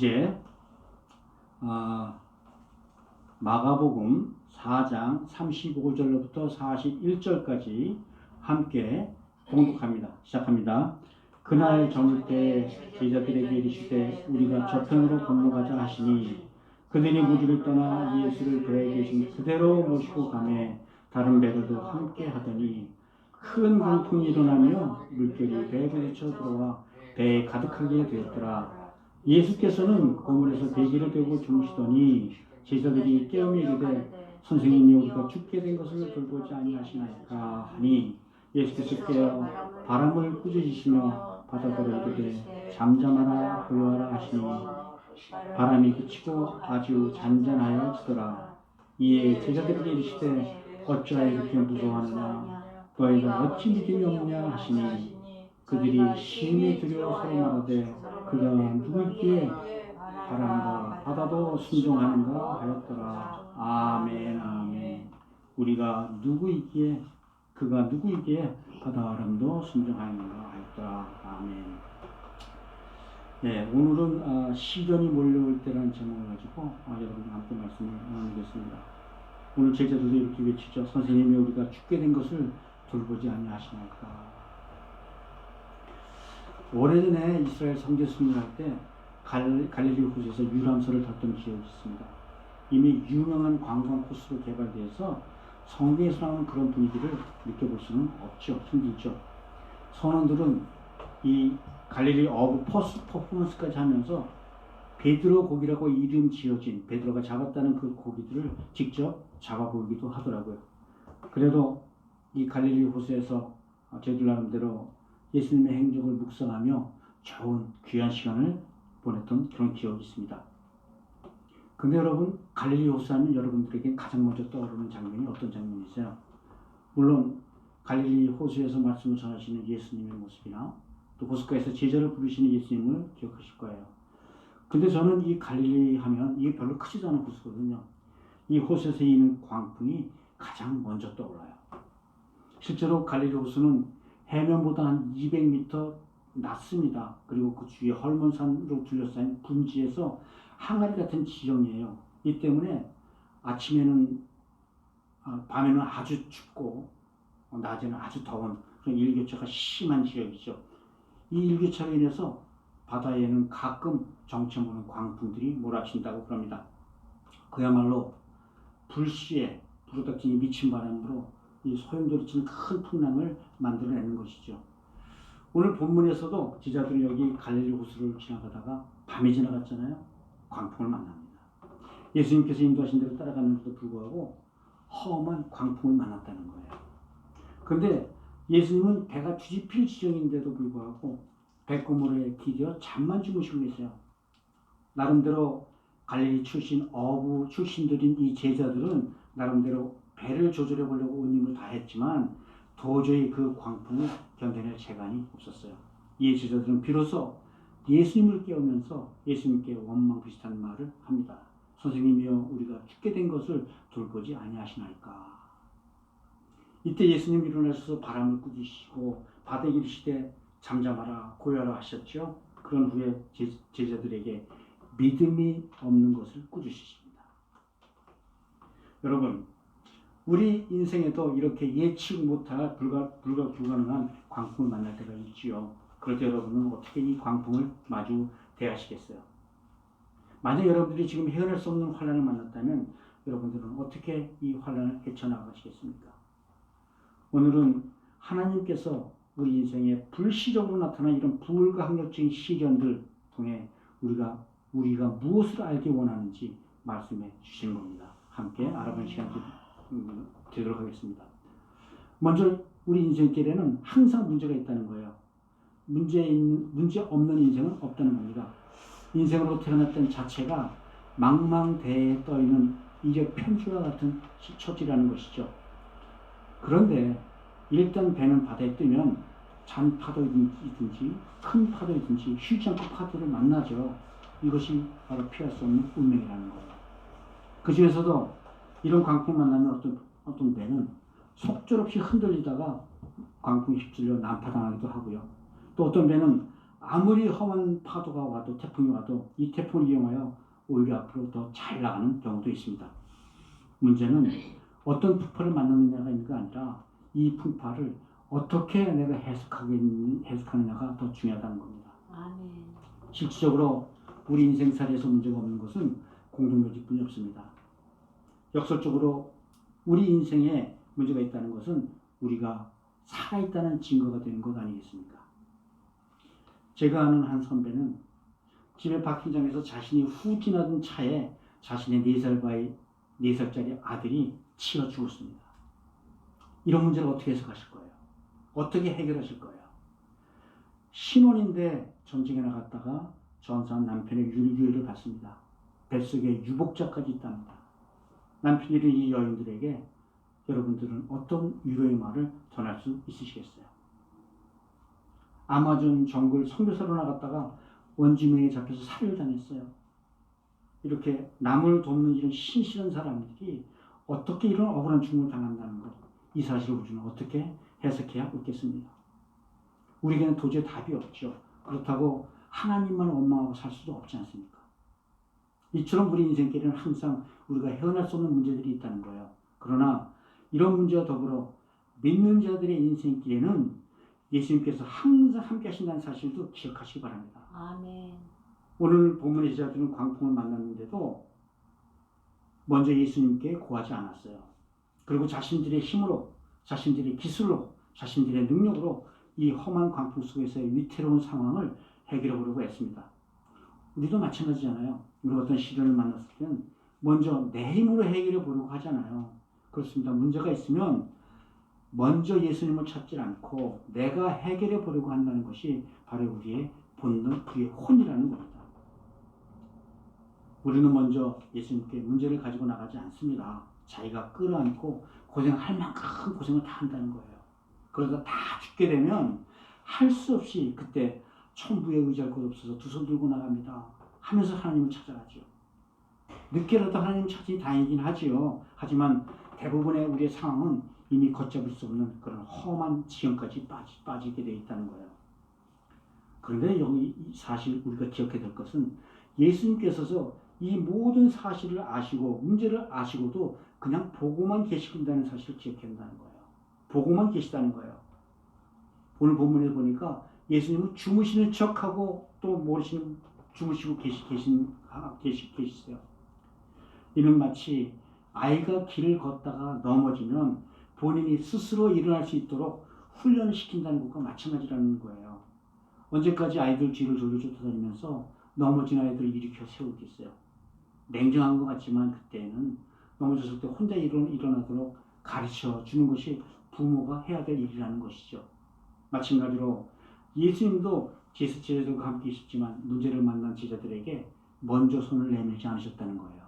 이제 마가복음 4장 35절로부터 41절까지 함께 봉독합니다. 시작합니다. 그날 저물 때 제자들에게 이르시되 우리가 저편으로 건너가자 하시니 그들이 무리를 떠나 예수를 배에 계신 그대로 모시고 가매 다른 배들도 함께 하더니 큰 광풍이 일어나며 물결이 배에 부딪혀 들어와 배에 가득하게 되었더라. 예수께서는 그물에서 대기를 들고 주무시더니 제자들이 깨우며 이르되 선생님이 우리가 죽게 된 것을 돌보지 아니하시나이까 하니 예수께서 깨어 바람을 꾸짖으시며 바다더러 이르되 잠잠하라 고요하라 하시니 바람이 그치고 아주 잔잔하여지더라. 이에 제자들에게 이르시되 어찌하여 이렇게 무서워하느냐 너희가 어찌 믿음이 없냐 하시니 그들이 심히 두려워 서로 말하되 그가 누구있기에 바람과 바다도 순종하는가 하였더라. 아멘 아멘. 우리가 누구있기에 그가 누구이기에 바다바람도 순종하는가 하였더라. 아멘. 네, 오늘은 시련이 몰려올 때라는 제목을 가지고 여러분과 함께 말씀을 나누겠습니다. 오늘 제자들도 이렇게 외치죠. 선생님이 우리가 죽게 된 것을 돌보지 아니하시나이까. 오래전에 이스라엘 성지 순례할 때 갈릴리 호수에서 유람선을 탔던 기억이 있습니다. 이미 유명한 관광 코스로 개발되어서 성경에서 나오는 그런 분위기를 느껴볼 수는 없죠. 힘들죠. 선원들은 이 갈릴리 어브 퍼포먼스까지 하면서 베드로 고기라고 이름 지어진 베드로가 잡았다는 그 고기들을 직접 잡아보기도 하더라고요. 그래도 이 갈릴리 호수에서 저희들 나름대로 예수님의 행적을 묵상하며 좋은 귀한 시간을 보냈던 그런 기억이 있습니다. 근데 여러분, 갈릴리 호수 하면 여러분들에게 가장 먼저 떠오르는 장면이 어떤 장면이세요? 물론 갈릴리 호수에서 말씀을 전하시는 예수님의 모습이나 또 호숫가에서 제자를 부르시는 예수님을 기억하실 거예요. 근데 저는 이 갈릴리 하면 이게 별로 크지도 않은 호수거든요. 이 호수에서 있는 광풍이 가장 먼저 떠올라요. 실제로 갈릴리 호수는 해면보다 한 200m 낮습니다. 그리고 그 주위에 헐몬산으로 둘러싸인 분지에서 항아리 같은 지형이에요. 이 때문에 아침에는 밤에는 아주 춥고 낮에는 아주 더운 그런 일교차가 심한 지역이죠. 이 일교차로 인해서 바다에는 가끔 정체 모르는 광풍들이 몰아친다고 그럽니다. 그야말로 불시에 불어닥치니 미친 바람으로 이 소용돌이치는 큰 풍랑을 만들어내는 것이죠. 오늘 본문에서도 제자들은 여기 갈릴리 호수를 지나가다가 밤에 지나갔잖아요. 광풍을 만납니다. 예수님께서 인도하신 대로 따라갔는데도 불구하고 험한 광풍을 만났다는 거예요. 그런데 예수님은 배가 뒤집힐 지경인데도 불구하고 배꼽모래에 기대어 잠만 주무시고 계세요. 나름대로 갈릴리 출신 어부 출신들인 이 제자들은 나름대로 배를 조절해 보려고 온 힘을 다했지만 도저히 그 광풍을 견뎌낼 재간이 없었어요. 이 제자들은 비로소 예수님을 깨우면서 예수님께 원망 비슷한 말을 합니다. 선생님이여 우리가 죽게 된 것을 돌보지 아니하시나이까. 이때 예수님이 일어나셔서 바람을 꾸짖으시고 바다에 이르시되 잠잠하라 고요하라 하셨죠. 그런 후에 제자들에게 믿음이 없는 것을 꾸짖으십니다. 여러분, 우리 인생에도 이렇게 예측 못할 불가능한 광풍을 만날 때가 있지요. 그럴 때 여러분은 어떻게 이 광풍을 마주 대하시겠어요? 만약 여러분들이 지금 헤어날 수 없는 환난을 만났다면 여러분들은 어떻게 이 환난을 헤쳐나가시겠습니까? 오늘은 하나님께서 우리 인생에 불시적으로 나타난 이런 불가항력적인 시련들 통해 우리가 무엇을 알기 원하는지 말씀해 주신 겁니다. 함께 알아보는 시간 되도록 하겠습니다. 먼저 우리 인생길에는 항상 문제가 있다는 거예요. 문제 없는 인생은 없다는 겁니다. 인생으로 태어났던 자체가 망망대해에 떠있는 이적 편지와 같은 처지라는 것이죠. 그런데 일단 배는 바다에 뜨면 잔 파도이든지 큰 파도이든지 쉬지 않고 파도를 만나죠. 이것이 바로 피할 수 없는 운명이라는 거예요. 그 중에서도 이런 광풍 만나면 어떤 배는 속절없이 흔들리다가 광풍에 휩쓸려 난파당하기도 하고요. 또 어떤 배는 아무리 험한 파도가 와도 태풍이 와도 이 태풍을 이용하여 오히려 앞으로 더 잘 나가는 경우도 있습니다. 문제는 어떤 풍파를 만나느냐가 있는 게 아니라 이 풍파를 어떻게 내가 해석하느냐가 더 중요하다는 겁니다. 아멘. 실질적으로 우리 인생살이에서 문제가 없는 것은 공동묘지뿐이 없습니다. 역설적으로 우리 인생에 문제가 있다는 것은 우리가 살아있다는 증거가 되는 것 아니겠습니까? 제가 아는 한 선배는 집에 파킹장에서 자신이 후진하던 차에 자신의 4살짜리 아들이 치여 죽었습니다. 이런 문제를 어떻게 해석하실 거예요? 어떻게 해결하실 거예요? 신혼인데 전쟁에 나갔다가 전사한 남편의 유해를 받습니다. 뱃속에 유복자까지 있답니다. 남편이 이 여인들에게 여러분들은 어떤 위로의 말을 전할 수 있으시겠어요? 아마존 정글 선교사로 나갔다가 원주민에게 잡혀서 살해를 당했어요. 이렇게 남을 돕는 이런 신실한 사람들이 어떻게 이런 억울한 죽음을 당한다는 것, 이 사실을 우리는 어떻게 해석해야 옳겠습니까? 우리에게는 도저히 답이 없죠. 그렇다고 하나님만 원망하고 살 수도 없지 않습니까? 이처럼 우리 인생길에는 항상 우리가 헤어날 수 없는 문제들이 있다는 거예요. 그러나 이런 문제와 더불어 믿는 자들의 인생길에는 예수님께서 항상 함께 하신다는 사실도 기억하시기 바랍니다. 아멘. 오늘 본문의 제자들은 광풍을 만났는데도 먼저 예수님께 구하지 않았어요. 그리고 자신들의 힘으로, 자신들의 기술로, 자신들의 능력으로 이 험한 광풍 속에서의 위태로운 상황을 해결해 보려고 했습니다. 우리도 마찬가지잖아요. 우리가 어떤 시련을 만났을 때는 먼저 내 힘으로 해결해 보려고 하잖아요. 그렇습니다. 문제가 있으면 먼저 예수님을 찾지 않고 내가 해결해 보려고 한다는 것이 바로 우리의 본능, 우리의 혼이라는 겁니다. 우리는 먼저 예수님께 문제를 가지고 나가지 않습니다. 자기가 끌어안고 고생할 만큼 고생을 다 한다는 거예요. 그러다 다 죽게 되면 할 수 없이 그때 천부에 의지할 곳 없어서 두 손 들고 나갑니다. 하면서 하나님을 찾아가죠. 늦게라도 하나님 찾으니 다행이긴 하지요. 하지만 대부분의 우리의 상황은 이미 걷잡을 수 없는 그런 험한 지경까지 빠지게 되어 있다는 거예요. 그런데 여기 사실 우리가 기억해야 될 것은 예수님께서 이 모든 사실을 아시고 문제를 아시고도 그냥 보고만 계신다는 사실을 기억해야 한다는 거예요. 보고만 계시다는 거예요. 오늘 본문에 보니까 예수님은 주무시는 척하고 또 모르시는 주무시고 계시세요. 이는 마치 아이가 길을 걷다가 넘어지면 본인이 스스로 일어날 수 있도록 훈련을 시킨다는 것과 마찬가지라는 거예요. 언제까지 아이들 뒤를 돌려 쫓아다니면서 넘어진 아이들을 일으켜 세우겠어요. 냉정한 것 같지만 그때는 넘어졌을 때 혼자 일어나도록 가르쳐 주는 것이 부모가 해야 될 일이라는 것이죠. 마찬가지로 예수님도 제자들과 함께 있었지만 문제를 만난 제자들에게 먼저 손을 내밀지 않으셨다는 거예요.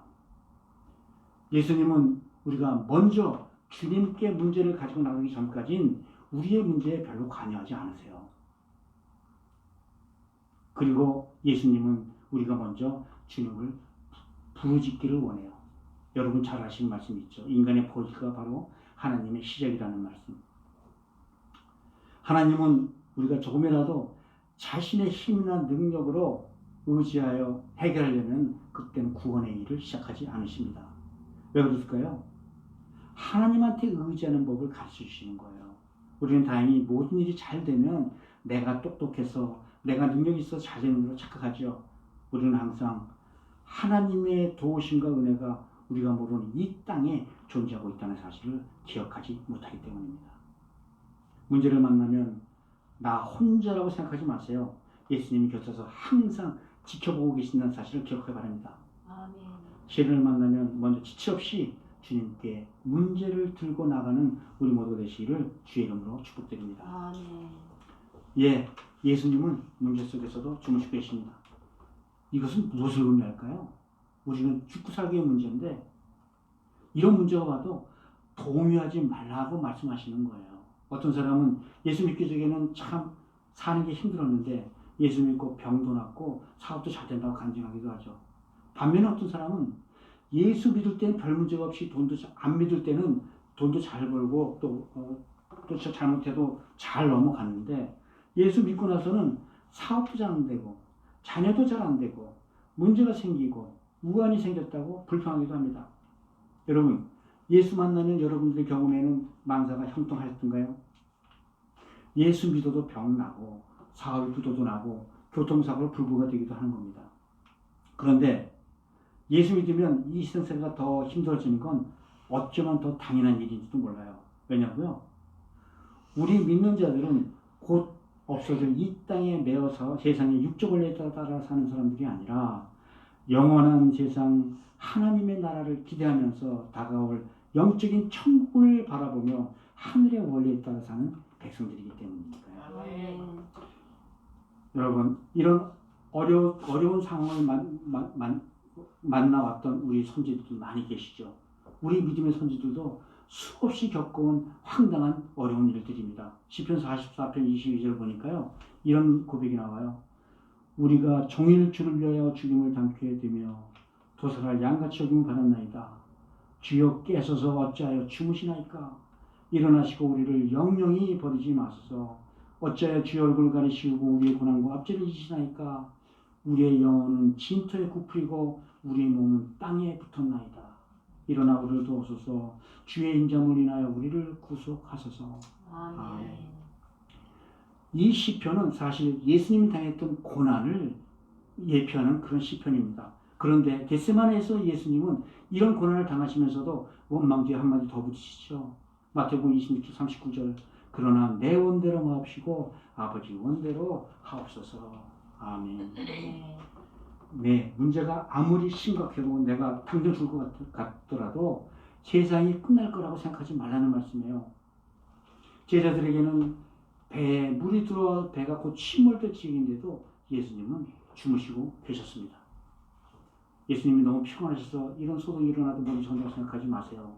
예수님은 우리가 먼저 주님께 문제를 가지고 나가기 전까지는 우리의 문제에 별로 관여하지 않으세요. 그리고 예수님은 우리가 먼저 주님을 부르짖기를 원해요. 여러분 잘 아시는 말씀 있죠. 인간의 포기가 바로 하나님의 시작이라는 말씀. 하나님은 우리가 조금이라도 자신의 힘이나 능력으로 의지하여 해결하려면 그때는 구원의 일을 시작하지 않으십니다. 왜 그럴까요? 하나님한테 의지하는 법을 가르쳐 주시는 거예요. 우리는 다행히 모든 일이 잘 되면 내가 똑똑해서 내가 능력이 있어서 잘 되는 걸로 착각하죠. 우리는 항상 하나님의 도우심과 은혜가 우리가 모르는 이 땅에 존재하고 있다는 사실을 기억하지 못하기 때문입니다. 문제를 만나면 나 혼자라고 생각하지 마세요. 예수님이 곁에서 항상 지켜보고 계신다는 사실을 기억하기 바랍니다. 아멘. 시련을 만나면 먼저 지체 없이 주님께 문제를 들고 나가는 우리 모두가 되시기를 주의 이름으로 축복드립니다. 아멘. 예, 예수님은 문제 속에서도 주무시고 계십니다. 이것은 무엇을 의미할까요? 우리는 죽고 살기의 문제인데 이런 문제가 와도 동요하지 말라고 말씀하시는 거예요. 어떤 사람은 예수 믿기 전에는 참 사는 게 힘들었는데 예수 믿고 병도 낫고 사업도 잘 된다고 간증하기도 하죠. 반면에 어떤 사람은 예수 믿을 때는 별 문제가 없이 돈도 안 믿을 때는 돈도 잘 벌고 또 잘못해도 잘 넘어갔는데 예수 믿고 나서는 사업도 잘 안 되고 자녀도 잘 안 되고 문제가 생기고 우환이 생겼다고 불평하기도 합니다. 여러분, 예수 만나는 여러분들의 경험에는 만사가 형통하셨던가요? 예수 믿어도 병 나고 사업이 부도도 나고 교통사고로 불구가 되기도 하는 겁니다. 그런데 예수 믿으면 이 세상세가 더 힘들어지는 건 어쩌면 더 당연한 일인지도 몰라요. 왜냐고요? 우리 믿는 자들은 곧 없어질 이 땅에 매어서 세상의 육적 원리에 따라 사는 사람들이 아니라 영원한 세상 하나님의 나라를 기대하면서 다가올 영적인 천국을 바라보며 하늘의 원리에 따라 사는 백성들이기 때문이니까요. 여러분, 이런 어려운 상황을 만나왔던 우리 선지들도 많이 계시죠. 우리 믿음의 선지들도 수없이 겪어온 황당한 어려운 일들입니다. 시편 44편 22절 보니까요, 이런 고백이 나와요. 우리가 종일 주를 위하여 죽임을 당케 되며 도살할 양같이 여김을 받았나이다. 주여 깨서서 어찌하여 주무시나이까. 일어나시고 우리를 영영히 버리지 마소서. 어찌하여 주의 얼굴을 가리시고 우리의 고난과 압제를 지시나이까. 우리의 영혼은 진토에 굽히고 우리의 몸은 땅에 붙었나이다. 일어나 우리를 도우소서. 주의 인자물 인하여 우리를 구속하소서. 아멘. 이 시편은 사실 예수님이 당했던 고난을 예표하는 그런 시편입니다. 그런데 겟세마네에서 예수님은 이런 고난을 당하시면서도 원망 뒤에 한마디 더 붙이시죠. 마태복음 26장 39절. 그러나 내 원대로 마옵시고 아버지 원대로 하옵소서. 아멘. 네, 문제가 아무리 심각해도 내가 당장 죽을 것 같더라도 세상이 끝날 거라고 생각하지 말라는 말씀이에요. 제자들에게는 배에 물이 들어와 배가 곧 침몰될 지경인데도 예수님은 주무시고 계셨습니다. 예수님이 너무 피곤하셔서 이런 소동이 일어나도 모른 척한다고 생각하지 마세요.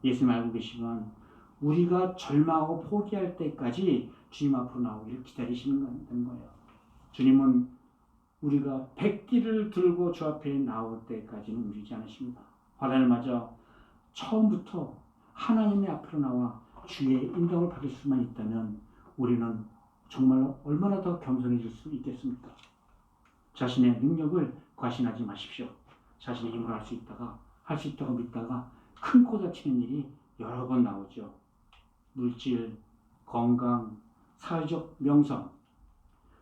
예수님 알고 계시지만 우리가 절망하고 포기할 때까지 주님 앞으로 나오기를 기다리시는 거예요. 주님은 우리가 백기를 들고 주 앞에 나올 때까지는 움직이지 않으십니다. 환난을 맞아 처음부터 하나님의 앞으로 나와 주의 인도를 받을 수만 있다면 우리는 정말로 얼마나 더 겸손해질 수 있겠습니까? 자신의 능력을 과신하지 마십시오. 자신의 힘으로 할 수 있다고 믿다가 큰 코 다치는 일이 여러 번 나오죠. 물질, 건강, 사회적 명성.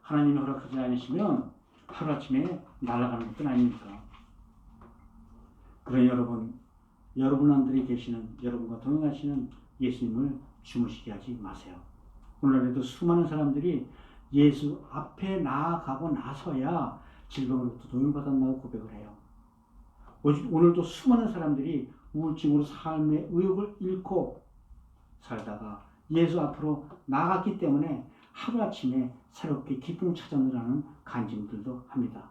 하나님이 허락하지 않으시면 하루아침에 날아가는 것은 아닙니까? 그런 여러분 안들이 계시는 여러분과 동행하시는 예수님을 주무시게 하지 마세요. 오늘날에도 수많은 사람들이 예수 앞에 나아가고 나서야 질병으로부터 도움받았다고 고백을 해요. 오늘도 수많은 사람들이 우울증으로 삶의 의욕을 잃고 살다가 예수 앞으로 나갔기 때문에 하루아침에 새롭게 기쁨을 찾아내라는 간증들도 합니다.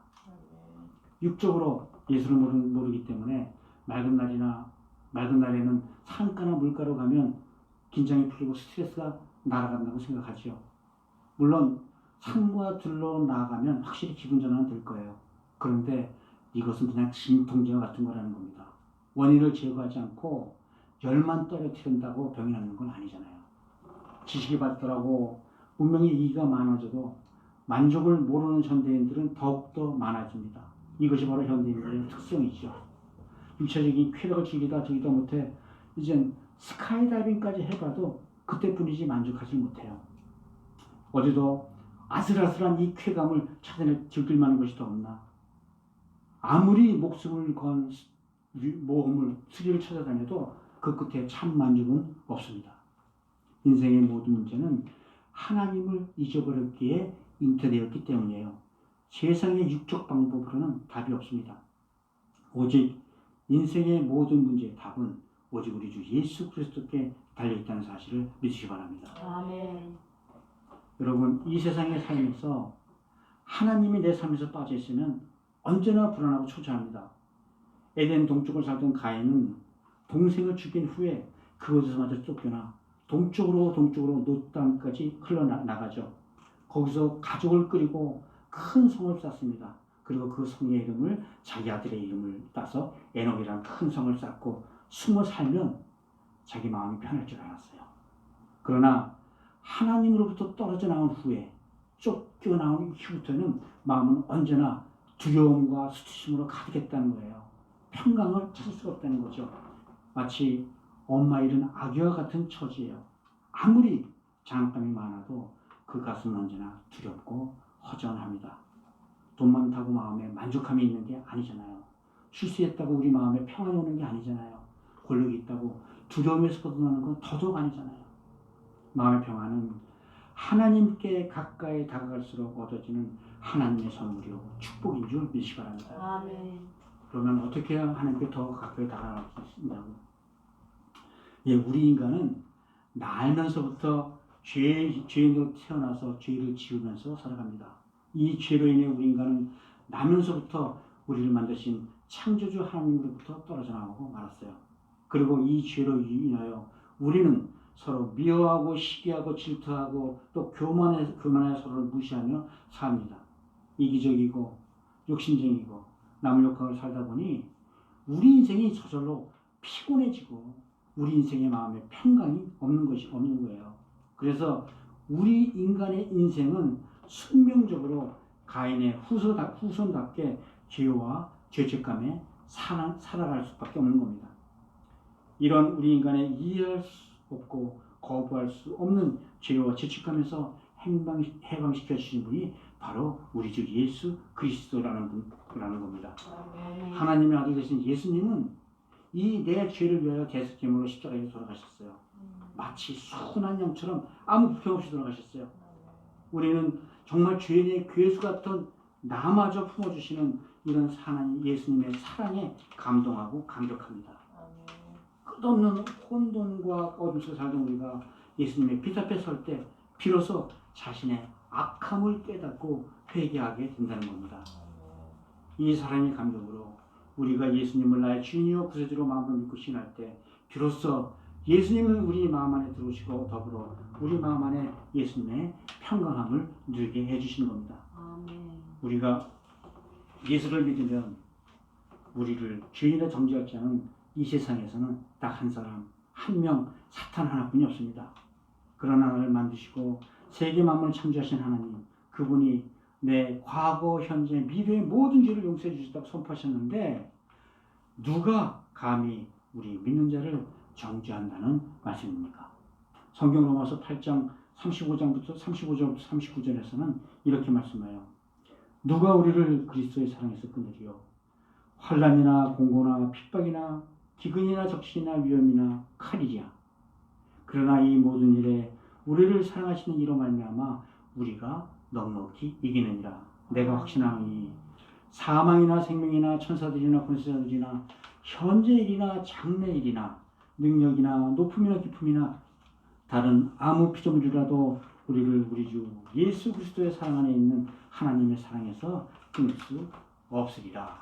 육적으로 예수를 모르기 때문에 맑은 날에는 산가나 물가로 가면 긴장이 풀리고 스트레스가 날아간다고 생각하죠. 물론 산과 들로 나아가면 확실히 기분 전환은 될 거예요. 그런데 이것은 그냥 진통제와 같은 거라는 겁니다. 원인을 제거하지 않고 열만 떨어뜨린다고 병이 낫는 건 아니잖아요. 지식이 발달하고 문명의 이기가 많아져도 만족을 모르는 현대인들은 더욱더 많아집니다. 이것이 바로 현대인들의 특성이죠. 육체적인 쾌락을 즐기다 못해 이젠 스카이다이빙까지 해봐도 그때뿐이지 만족하지 못해요. 어디도 아슬아슬한 이 쾌감을 찾아내 즐길 만한 것이 더 없나. 아무리 목숨을 건 모험을 스릴을 찾아다녀도 그 끝에 참 만족은 없습니다. 인생의 모든 문제는 하나님을 잊어버렸기에 잉태되었기 때문이에요. 세상의 육적 방법으로는 답이 없습니다. 오직 인생의 모든 문제의 답은 오직 우리 주 예수 그리스도께 달려있다는 사실을 믿으시기 바랍니다. 아멘. 여러분, 이 세상의 삶에서 하나님이 내 삶에서 빠져 있으면 언제나 불안하고 초조합니다. 에덴 동쪽을 살던 가인은 동생을 죽인 후에 그곳에서마저 쫓겨나 동쪽으로 노땅까지 흘러나가죠. 거기서 가족을 꾸리고 큰 성을 쌓습니다. 그리고 그 성의 이름을 자기 아들의 이름을 따서 에녹이라는 큰 성을 쌓고 숨어 살면 자기 마음이 편할 줄 알았어요. 그러나 하나님으로부터 떨어져 나온 후에 쫓겨나온 이후부터는 마음은 언제나 두려움과 수치심으로 가득했다는 거예요. 평강을 찾을 수가 없다는 거죠. 마치 엄마 잃은 아기와 같은 처지예요. 아무리 장난감이 많아도 그 가슴은 언제나 두렵고 허전합니다. 돈 많다고 마음에 만족함이 있는 게 아니잖아요. 출세했다고 우리 마음에 평안이 오는 게 아니잖아요. 권력이 있다고 두려움에서 벗어나는 건 더더욱 아니잖아요. 마음의 평안은 하나님께 가까이 다가갈수록 얻어지는 하나님의 선물이요 축복인 줄 믿으시기 바랍니다. 아멘. 그러면 어떻게 해야 하나님께 더 가까이 다가갈 수 있냐고. 예, 우리 인간은 날면서부터 죄인으로 태어나서 죄를 지으면서 살아갑니다. 이 죄로 인해 우리 인간은 나면서부터 우리를 만드신 창조주 하나님으로부터 떨어져 나가고 말았어요. 그리고 이 죄로 인하여 우리는 서로 미워하고 시기하고 질투하고 또 교만해 서로를 무시하며 삽니다. 이기적이고 욕심쟁이고 남을 욕하고 살다 보니 우리 인생이 저절로 피곤해지고 우리 인생의 마음에 평강이 없는 거예요. 그래서 우리 인간의 인생은 숙명적으로 가인의 후손답게 죄와 죄책감에 살아갈 수밖에 없는 겁니다. 이런 우리 인간의 이해할 수 없고 거부할 수 없는 죄와 죄책감에서 해방시켜 주신 분이 바로 우리 주 예수 그리스도라는 겁니다. 하나님의 아들 되신 예수님은 이 내 죄를 위하여 대속제물로 십자가에 돌아가셨어요. 마치 순한 양처럼 아무 불평 없이 돌아가셨어요. 우리는 정말 죄인의 괴수 같은 나마저 품어주시는 이런 하나님 예수님의 사랑에 감동하고 감격합니다. 끝없는 혼돈과 어둠 속에 살던 우리가 예수님의 빛 앞에 설 때 비로소 자신의 악함을 깨닫고 회개하게 된다는 겁니다. 이 사랑의 감격으로 우리가 예수님을 나의 주인이요 구세주로 마음으로 믿고 신할 때 비로소 예수님은 우리 마음 안에 들어오시고 더불어 우리 마음 안에 예수님의 평강함을 누리게 해주시는 겁니다. 우리가 예수를 믿으면 우리를 죄인의 정죄하지 않은 이 세상에서는 딱 한 사람, 한 명, 사탄 하나뿐이 없습니다. 그러나 나를 만드시고 세계 만물을 창조하신 하나님, 그분이 내 과거, 현재, 미래의 모든 죄를 용서해 주셨다고 선포하셨는데 누가 감히 우리 믿는 자를 정죄한다는 말씀입니까? 성경 로마서 8장 35절부터 39절에서는 이렇게 말씀해요. 누가 우리를 그리스도의 사랑에서 끊으리요? 환난이나 공고나 핍박이나 기근이나 적신이나 위험이나 칼이랴. 그러나 이 모든 일에 우리를 사랑하시는 이로 말미암아 우리가 넉넉히 이기느니라. 내가 확신하노니 사망이나 생명이나 천사들이나 권세자들이나 현재일이나 장래일이나 능력이나 높음이나 깊음이나 다른 아무 피조물이라도 우리를 우리 주 예수 그리스도의 사랑 안에 있는 하나님의 사랑에서 끊을 수 없으리라.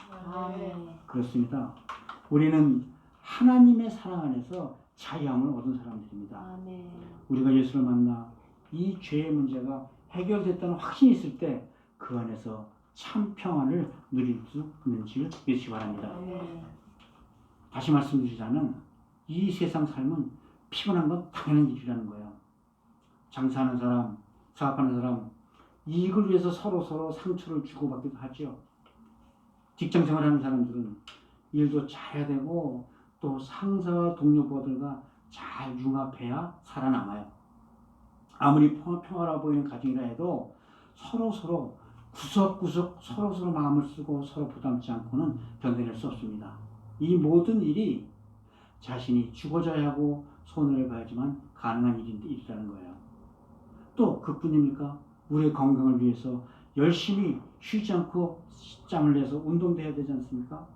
그렇습니다. 우리는 하나님의 사랑 안에서 자유함을 얻은 사람들입니다. 우리가 예수를 만나 이 죄의 문제가 해결됐다는 확신이 있을 때 그 안에서 참 평안을 누릴 수 있는지를 믿으시기 바랍니다. 다시 말씀드리자면 이 세상 삶은 피곤한 건 당연한 일이라는 거예요. 장사하는 사람, 사업하는 사람, 이익을 위해서 서로 상처를 주고받기도 하죠. 직장 생활하는 사람들은 일도 잘해야 되고 또 상사와 동료보들과 잘 융합해야 살아남아요. 아무리 평화로워 보이는 가정이라 해도 서로 구석구석 서로 마음을 쓰고 서로 부담지 않고는 견뎌낼 수 없습니다. 이 모든 일이 자신이 죽어져야 하고 손해를 봐야지만 가능한 일이라는 거예요. 또 그뿐입니까? 우리의 건강을 위해서 열심히 쉬지 않고 짬을 내서 운동도 해야 되지 않습니까?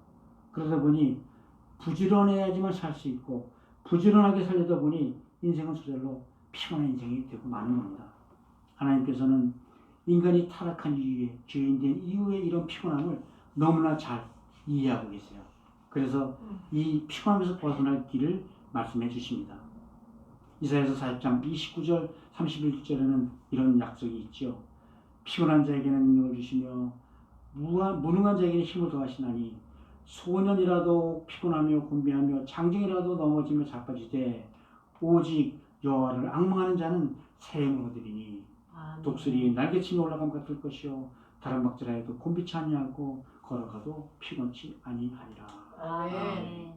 그러다 보니 부지런해야지만 살 수 있고 부지런하게 살려다 보니 인생은 저절로 피곤한 인생이 되고 마는 겁니다. 하나님께서는 인간이 타락한 이후에 죄인된 이후에 이런 피곤함을 너무나 잘 이해하고 계세요. 그래서 이 피곤함에서 벗어날 길을 말씀해 주십니다. 이사야서 40장 29절 31절에는 이런 약속이 있죠. 피곤한 자에게는 능력을 주시며 무능한 자에게는 힘을 더하시나니 소년이라도 피곤하며 곤비하며 장정이라도 넘어지며 자빠지되 오직 여호와를 앙망하는 자는 새 힘을 얻으리니 독수리 날개치며 올라감 같을 것이요 다른 박질하여도 곤비치 아니하고 걸어가도 피곤치 아니하리라. 아멘.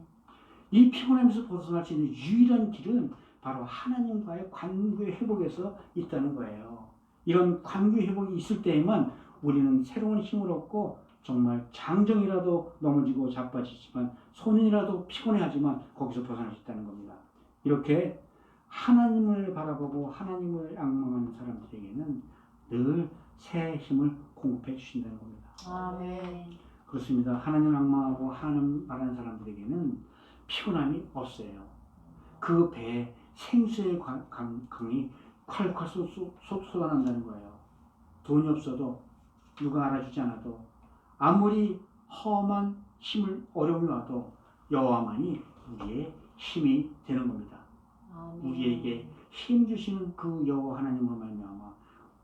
이 피곤함에서 벗어날 수 있는 유일한 길은 바로 하나님과의 관계 회복에서 있다는 거예요. 이런 관계 회복이 있을 때에만 우리는 새로운 힘을 얻고 정말 장정이라도 넘어지고 자빠지지만 손이라도 피곤해하지만 거기서 벗어날 수 있다는 겁니다. 이렇게 하나님을 바라보고 하나님을 앙망하는 사람들에게는 늘 새 힘을 공급해 주신다는 겁니다. 아멘. 그렇습니다. 하나님을 앙망하고 하나님 바라는 사람들에게는 피곤함이 없어요. 그 배에 생수의 강이 콸콸 쏟아난다는 거예요. 돈이 없어도 누가 알아주지 않아도 아무리 험한 어려움이 와도 여호와만이 우리의 힘이 되는 겁니다. 우리에게 힘 주시는 그 여호와 하나님으로 말미암아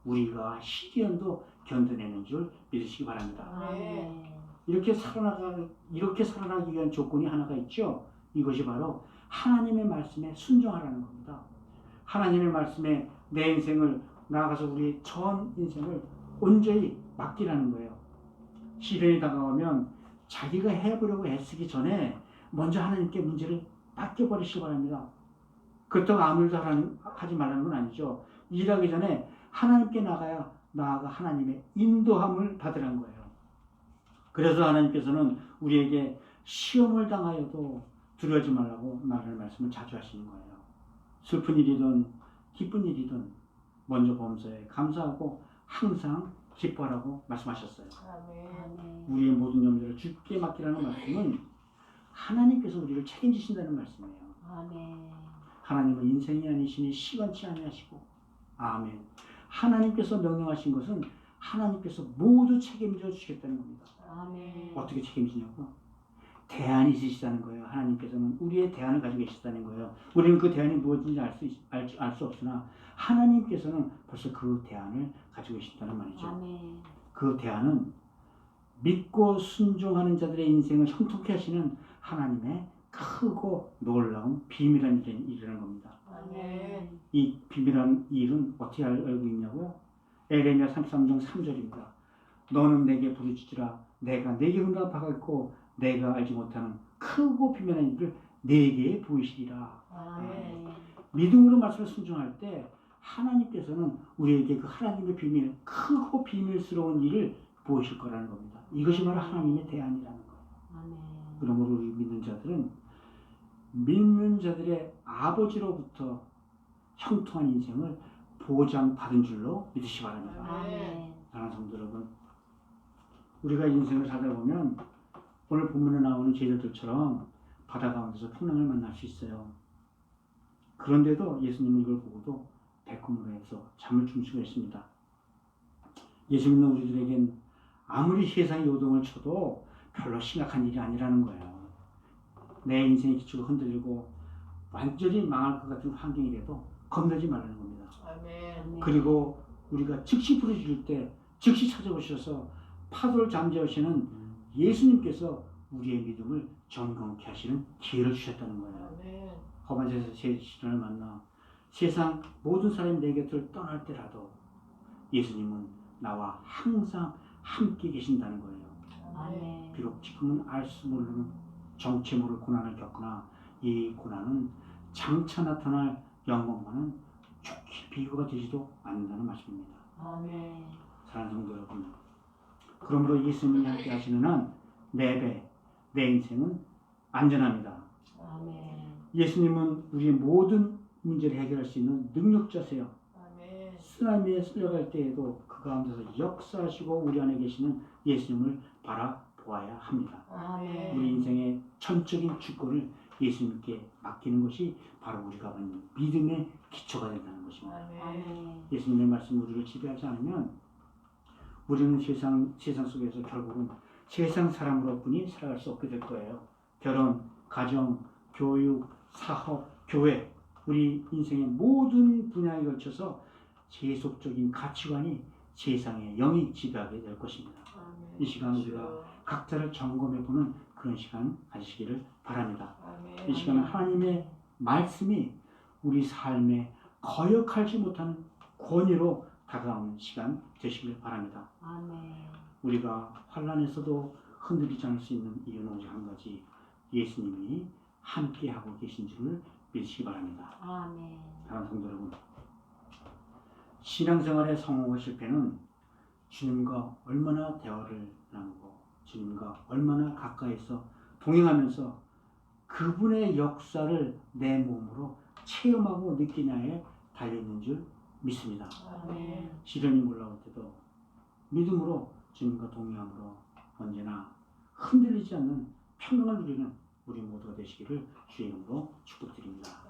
우리가 시련도 견뎌내는 줄 믿으시기 바랍니다. 아멘. 이렇게 살아나기 위한 조건이 하나가 있죠. 이것이 바로 하나님의 말씀에 순종하라는 겁니다. 하나님의 말씀에 내 인생을 나아가서 우리 전 인생을 온전히 맡기라는 거예요. 시련이 다가오면 자기가 해보려고 애쓰기 전에 먼저 하나님께 문제를 맡겨버리시기 바랍니다. 그렇다고 아무 일도 하지 말라는 건 아니죠. 일하기 전에 하나님께 나아가 하나님의 인도함을 받으라는 거예요. 그래서 하나님께서는 우리에게 시험을 당하여도 두려워하지 말라고 말하는 말씀을 자주 하시는 거예요. 슬픈 일이든 기쁜 일이든 먼저 범사에 감사하고 항상 기뻐하라고 말씀하셨어요. 아멘. 우리의 모든 염려를 주께 맡기라는 말씀은 하나님께서 우리를 책임지신다는 말씀이에요. 아멘. 하나님은 인생이 아니시니 시간치 아니하시고 아멘. 하나님께서 명령하신 것은 하나님께서 모두 책임져 주시겠다는 겁니다. 아멘. 어떻게 책임지냐고? 대안이 있으시다는 거예요. 하나님께서는 우리의 대안을 가지고 계시다는 거예요. 우리는 그 대안이 무엇인지 알 수 없으나 하나님께서는 벌써 그 대안을 가지고 계신다는 말이죠. 아멘. 그 대안은 믿고 순종하는 자들의 인생을 형통케 하시는 하나님의 크고 놀라운 비밀한 일이라는 겁니다. 아멘. 이 비밀한 일은 어떻게 알고 있냐고요? 에레미야 33장 3절입니다. 너는 내게 부르짖으라. 내가 내게 응답하겠고 내가 알지 못하는 크고 비밀한 일을 내게 보이시리라. 아멘. 믿음으로 말씀을 순종할 때 하나님께서는 우리에게 그 하나님의 비밀, 크고 비밀스러운 일을 보이실 거라는 겁니다. 이것이 바로 하나님의 대안이라는 거예요. 아멘. 그러므로 우리 믿는 자들은 믿는 자들의 아버지로부터 형통한 인생을 보장받은 줄로 믿으시기 바랍니다. 아멘. 사랑하는 성도 여러분, 우리가 인생을 살다 보면 오늘 본문에 나오는 제자들처럼 바다 가운데서 풍랑을 만날 수 있어요. 그런데도 예수님은 이걸 보고도 베컴으로 해서 잠을 주무시고 있습니다. 예수 믿는 우리들에겐 아무리 세상의 요동을 쳐도 별로 심각한 일이 아니라는 거예요. 내 인생의 기초가 흔들리고 완전히 망할 것 같은 환경이라도 겁내지 말라는 겁니다. 아멘. 그리고 우리가 즉시 부르짖을 때 즉시 찾아오셔서 파도를 잠재우시는 예수님께서 우리의 믿음을 점검케 하시는 기회를 주셨다는 거예요. 아멘. 험한 제 시련을 만나 세상 모든 사람이 내 곁을 떠날 때라도 예수님은 나와 항상 함께 계신다는 거예요. 아멘. 비록 지금은 알 수 모르는 정체 모를 고난을 겪으나 이 고난은 장차 나타날 영광과는 좋게 비교가 되지도 않는다는 말씀입니다. 아멘. 사랑하는 성도 여러분, 그러므로 예수님이 함께 하시는 한 내 인생은 안전합니다. 아멘. 예수님은 우리의 모든 문제를 해결할 수 있는 능력자세요. 아멘. 쓰나미에 쓸려갈 때에도 그 가운데서 역사하시고 우리 안에 계시는 예수님을 바라보아야 합니다. 아멘. 우리 인생의 전적인 주권을 예수님께 맡기는 것이 바로 우리가 받는 믿음의 기초가 된다는 것입니다. 아멘. 예수님의 말씀이 우리를 지배하지 않으면 우리는 세상 속에서 결국은 세상 사람으로뿐이 살아갈 수 없게 될 거예요. 결혼, 가정, 교육, 사업, 교회, 우리 인생의 모든 분야에 걸쳐서 세속적인 가치관이 세상의 영이 지배하게 될 것입니다. 아멘. 이 시간 우리가 각자를 점검해보는 그런 시간 가지시기를 바랍니다. 아멘. 이 시간은 하나님의 말씀이 우리 삶에 거역하지 못하는 권위로 다가오는 시간 되시길 바랍니다. 아멘. 우리가 환란에서도 흔들리지 않을 수 있는 이유는 오직 한 가지, 예수님이 함께하고 계신 줄을 믿으시기 바랍니다. 아멘. 사랑하는 성도 여러분, 신앙생활의 성공과 실패는 주님과 얼마나 대화를 나누고 주님과 얼마나 가까이서 동행하면서 그분의 역사를 내 몸으로 체험하고 느끼냐에 달려있는 줄 믿습니다. 아멘. 시련이 올라올 때도 믿음으로 주님과 동행함으로 언제나 흔들리지 않는 평강을 누리는 우리 모두가 되시기를 주의 이름으로 축복드립니다.